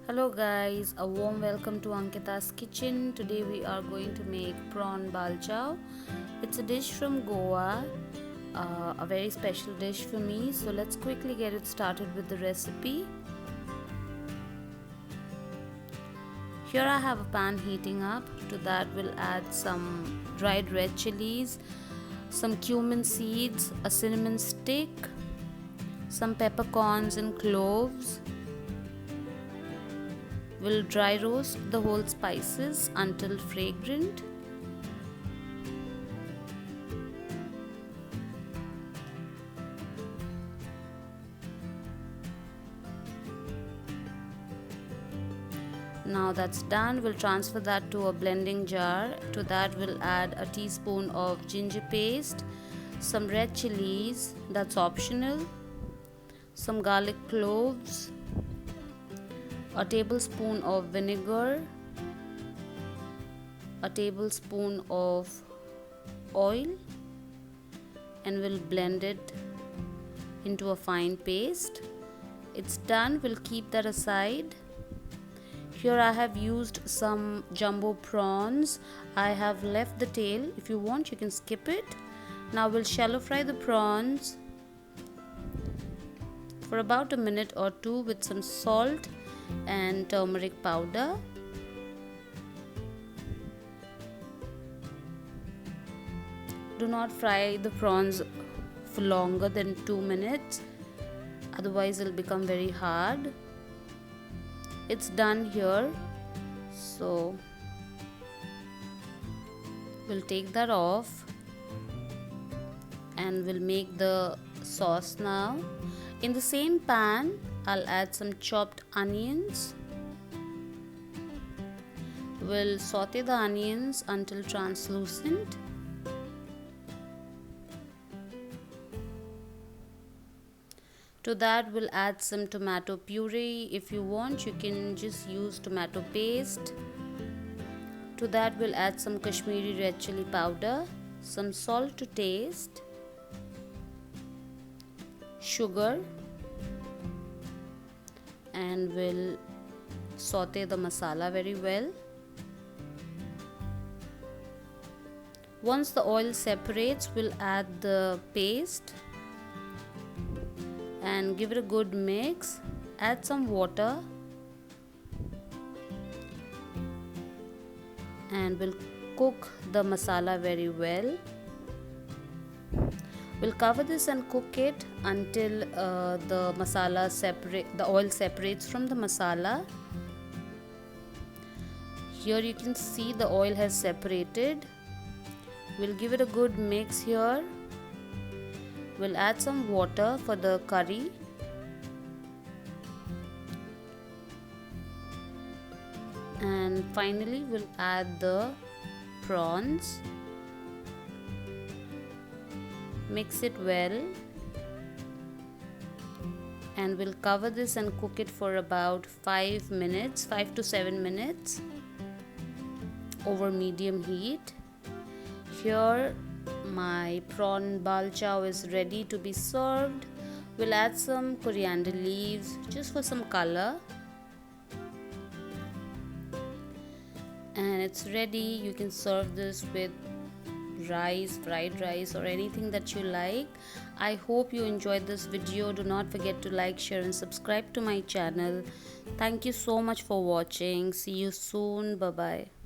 Hello guys, a warm welcome to Ankita's kitchen. Today we are going to make prawn balchao. It's a dish from Goa, a very special dish for me. So let's quickly get it started with the recipe. Here I have a pan heating up. To that we'll add some dried red chilies, some cumin seeds, a cinnamon stick, some peppercorns and cloves. We'll dry roast the whole spices until fragrant. Now that's done, we'll transfer that to a blending jar. To that we'll add a teaspoon of ginger paste, some red chilies, that's optional, some garlic cloves, a tablespoon of vinegar, a tablespoon of oil, and we'll blend it into a fine paste. It's done, we'll keep that aside. Here I have used some jumbo prawns. I have left the tail. If you want, you can skip it. Now we'll shallow fry the prawns for about a minute or two with some salt and turmeric powder. Do not fry the prawns for longer than 2 minutes, otherwise it'll become very hard. It's done here, so we'll take that off and we'll make the sauce now. In the same pan I'll add some chopped onions. We'll saute the onions until translucent. To that we'll add some tomato puree. If you want, you can just use tomato paste. To that we'll add some Kashmiri red chili powder, some salt to taste, sugar, and we'll saute the masala very well. Once the oil separates, we'll add the paste and give it a good mix. Add some water and we'll cook the masala very well. We'll cover this and cook it until the oil separates from the masala. Here you can see the oil has separated. We'll give it a good mix here. We'll add some water for the curry. And finally we'll add the prawns. Mix it well. And we'll cover this and cook it for about 5 to 7 minutes over medium heat. Here my prawn balchao is ready to be served. We'll add some coriander leaves just for some color. And it's ready. You can serve this with rice, fried rice, or anything that you like. I hope you enjoyed this video. Do not forget to like, share and subscribe to my channel. Thank you so much for watching. See you soon. Bye bye.